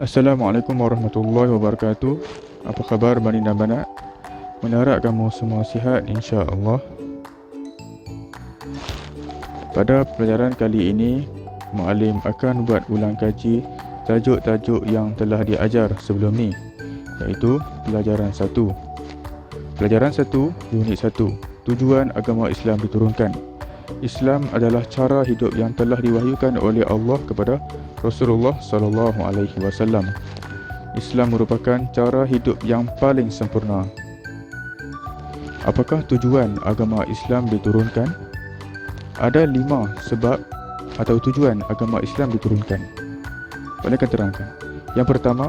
Assalamualaikum warahmatullahi wabarakatuh. Apa khabar bani dan banat? Menharap kamu semua sihat insya-Allah. Pada pelajaran kali ini, Muallim akan buat ulang kaji tajuk-tajuk yang telah diajar sebelum ni, iaitu pelajaran 1. Pelajaran 1, unit 1. Tujuan agama Islam diturunkan. Islam adalah cara hidup yang telah diwahyukan oleh Allah kepada Rasulullah sallallahu alaihi wasallam. Islam merupakan cara hidup yang paling sempurna. Apakah tujuan agama Islam diturunkan? Ada 5 sebab atau tujuan agama Islam diturunkan. Saya akan terangkan. Yang pertama,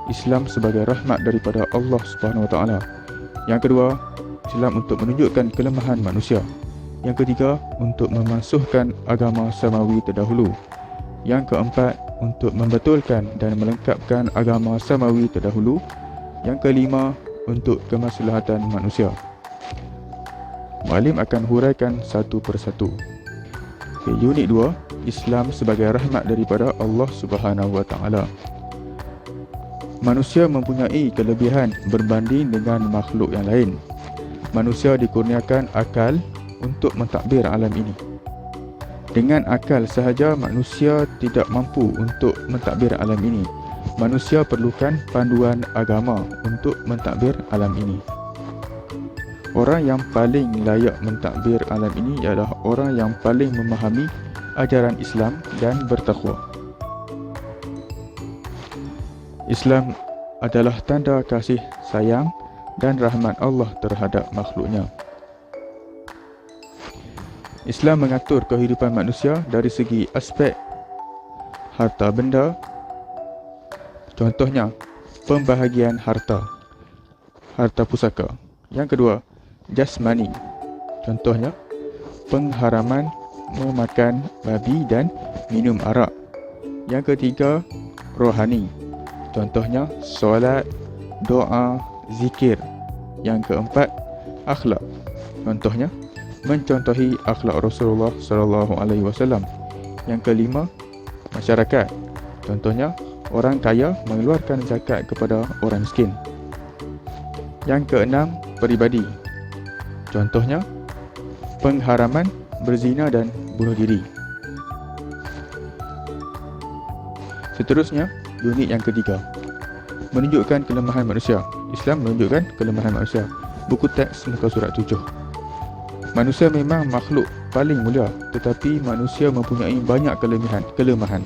Islam sebagai rahmat daripada Allah Subhanahu Wa Taala. Yang kedua, Islam untuk menunjukkan kelemahan manusia. Yang ketiga, untuk memansuhkan agama samawi terdahulu. Yang keempat, untuk membetulkan dan melengkapkan agama samawi terdahulu. Yang kelima, untuk kemaslahatan manusia. Muallim akan huraikan satu persatu. Unit 2, Islam sebagai rahmat daripada Allah Subhanahu Wa Taala. Manusia mempunyai kelebihan berbanding dengan makhluk yang lain. Manusia dikurniakan akal untuk mentadbir alam ini. Dengan akal sahaja manusia tidak mampu untuk mentadbir alam ini. Manusia perlukan panduan agama untuk mentadbir alam ini. Orang yang paling layak mentadbir alam ini ialah orang yang paling memahami ajaran Islam dan bertakwa. Islam adalah tanda kasih sayang dan rahmat Allah terhadap makhluknya. Islam mengatur kehidupan manusia dari segi aspek harta benda. Contohnya, pembahagian harta pusaka. Yang kedua, jasmani. Contohnya, pengharaman memakan babi dan minum arak. Yang ketiga, rohani. Contohnya, solat, doa, zikir. Yang keempat, akhlak. Contohnya, mencontohi akhlak Rasulullah sallallahu alaihi wasallam. Yang kelima, masyarakat. Contohnya, orang kaya mengeluarkan zakat kepada orang miskin. Yang keenam, peribadi. Contohnya, pengharaman berzina dan bunuh diri. Seterusnya, unit yang ketiga, menunjukkan kelemahan manusia. Islam menunjukkan kelemahan manusia. Buku teks muka surat 7. Manusia memang makhluk paling mulia, tetapi manusia mempunyai banyak kelemahan.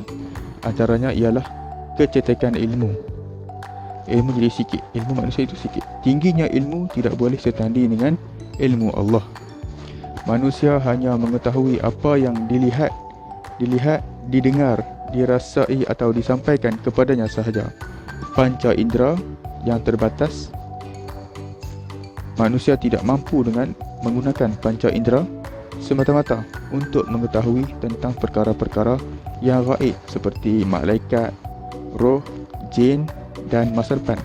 Antaranya ialah kecetekan ilmu. Ilmu jadi sikit, ilmu manusia itu sikit. Tingginya ilmu tidak boleh setanding dengan ilmu Allah. Manusia hanya mengetahui apa yang dilihat, didengar, dirasai atau disampaikan kepadanya sahaja. Panca indera yang terbatas. Manusia tidak mampu dengan menggunakan panca indera semata-mata untuk mengetahui tentang perkara-perkara yang gaib seperti malaikat, roh, jin dan masa depan.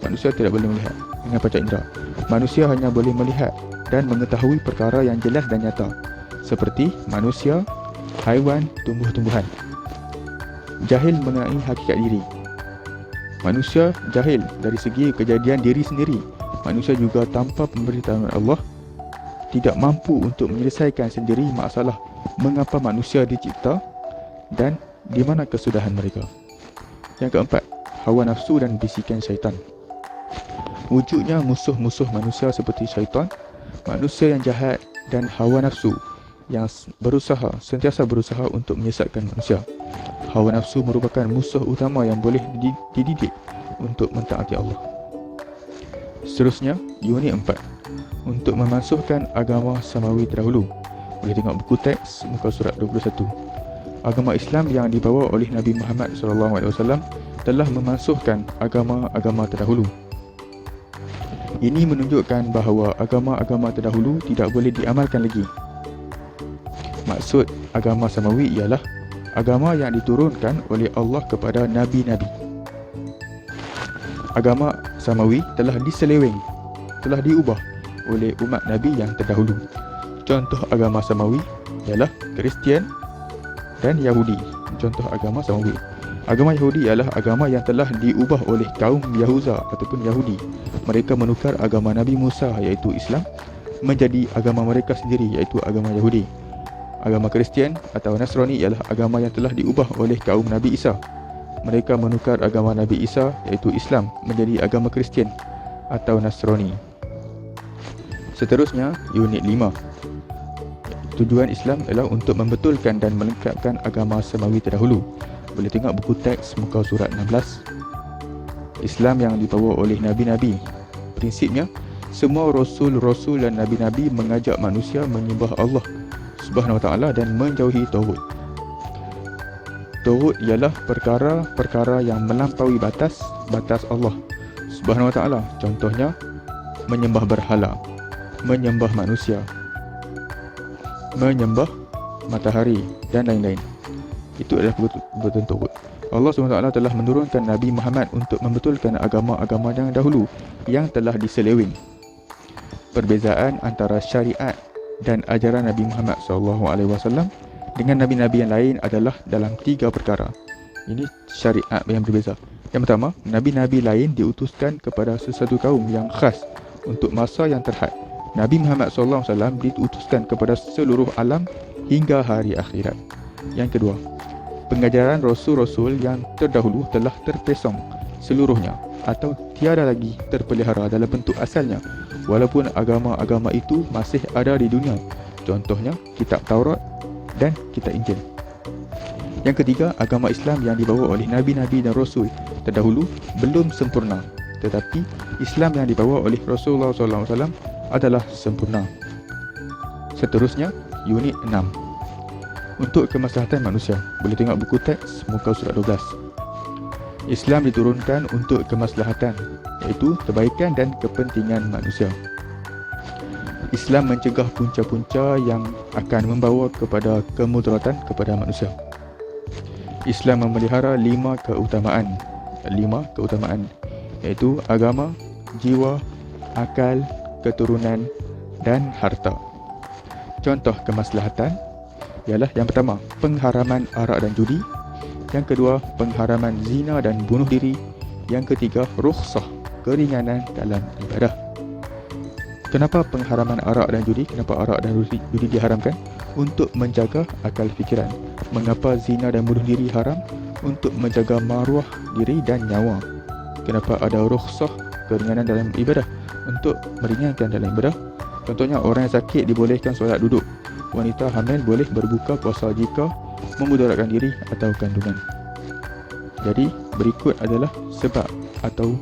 Manusia tidak boleh melihat dengan panca indera. Manusia hanya boleh melihat dan mengetahui perkara yang jelas dan nyata seperti manusia, haiwan, tumbuh-tumbuhan. Jahil mengenai hakikat diri. Manusia jahil dari segi kejadian diri sendiri. Manusia juga tanpa pemberitahuan Allah tidak mampu untuk menyelesaikan sendiri masalah mengapa manusia dicipta dan di mana kesudahan mereka. Yang keempat, hawa nafsu dan bisikan syaitan. Wujudnya musuh-musuh manusia seperti syaitan, manusia yang jahat dan hawa nafsu yang sentiasa berusaha untuk menyesatkan manusia. Hawa nafsu merupakan musuh utama yang boleh dididik untuk mentaati Allah. Seterusnya, unit 4. Untuk memansuhkan agama samawi terdahulu. Boleh tengok buku teks muka surat 21. Agama Islam yang dibawa oleh Nabi Muhammad SAW telah memansuhkan agama-agama terdahulu. Ini menunjukkan bahawa agama-agama terdahulu tidak boleh diamalkan lagi. Maksud agama samawi ialah agama yang diturunkan oleh Allah kepada nabi-nabi. Agama samawi telah diseleweng, telah diubah oleh umat Nabi yang terdahulu. Contoh agama samawi ialah Kristian dan Yahudi. Contoh agama samawi. Agama Yahudi ialah agama yang telah diubah oleh kaum Yahuza ataupun Yahudi. Mereka menukar agama Nabi Musa iaitu Islam menjadi agama mereka sendiri iaitu agama Yahudi. Agama Kristian atau Nasrani ialah agama yang telah diubah oleh kaum Nabi Isa. Mereka menukar agama Nabi Isa iaitu Islam menjadi agama Kristian atau Nasrani. Seterusnya, unit 5. Tujuan Islam ialah untuk membetulkan dan melengkapkan agama samawi terdahulu. Boleh tengok buku teks muka surat 16. Islam yang dibawa oleh Nabi-Nabi. Prinsipnya, semua Rasul-Rasul dan Nabi-Nabi mengajak manusia menyembah Allah Subhanahu Wa Taala dan menjauhi Tauhid. Tauhid ialah perkara-perkara yang melampaui batas Allah Subhanahu Wa Taala. Contohnya, menyembah berhala, menyembah manusia, menyembah matahari dan lain-lain. Itu adalah perbuatan tauhid. Allah SWT telah menurunkan Nabi Muhammad untuk membetulkan agama-agama yang dahulu yang telah diseleweng. Perbezaan antara syariat dan ajaran Nabi Muhammad SAW dengan Nabi-Nabi yang lain adalah dalam 3 perkara. Ini syariat yang berbeza. Yang pertama, Nabi-Nabi lain diutuskan kepada sesuatu kaum yang khas untuk masa yang terhad. Nabi Muhammad SAW diutuskan kepada seluruh alam hingga hari akhirat. Yang kedua, pengajaran Rasul-Rasul yang terdahulu telah terpesong seluruhnya atau tiada lagi terpelihara dalam bentuk asalnya walaupun agama-agama itu masih ada di dunia. Contohnya, kitab Taurat dan kitab Injil. Yang ketiga, agama Islam yang dibawa oleh Nabi-Nabi dan Rasul terdahulu belum sempurna, tetapi Islam yang dibawa oleh Rasulullah SAW adalah sempurna. Seterusnya, unit 6. Untuk kemaslahatan manusia. Boleh tengok buku teks muka surat 12. Islam diturunkan untuk kemaslahatan, iaitu kebaikan dan kepentingan manusia. Islam mencegah punca-punca yang akan membawa kepada kemudaratan kepada manusia. Islam memelihara 5 keutamaan, iaitu agama, jiwa, akal, keturunan dan harta. Contoh kemaslahatan ialah yang pertama, pengharaman arak dan judi. Yang kedua, pengharaman zina dan bunuh diri. Yang ketiga, rukhsah, keringanan dalam ibadah. Kenapa pengharaman arak dan judi? Kenapa arak dan judi diharamkan? Untuk menjaga akal fikiran. Mengapa zina dan bunuh diri haram? Untuk menjaga maruah diri dan nyawa. Kenapa ada rukhsah, keringanan dalam ibadah? Untuk meringankan dalam ibadah. Contohnya, orang yang sakit dibolehkan solat duduk. Wanita hamil boleh berbuka puasa jika memudaratkan diri atau kandungan. Jadi, berikut adalah sebab atau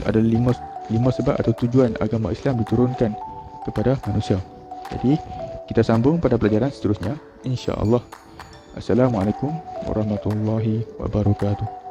ada 5 sebab atau tujuan agama Islam diturunkan kepada manusia. Jadi, kita sambung pada pelajaran seterusnya, insya-Allah. Assalamualaikum warahmatullahi wabarakatuh.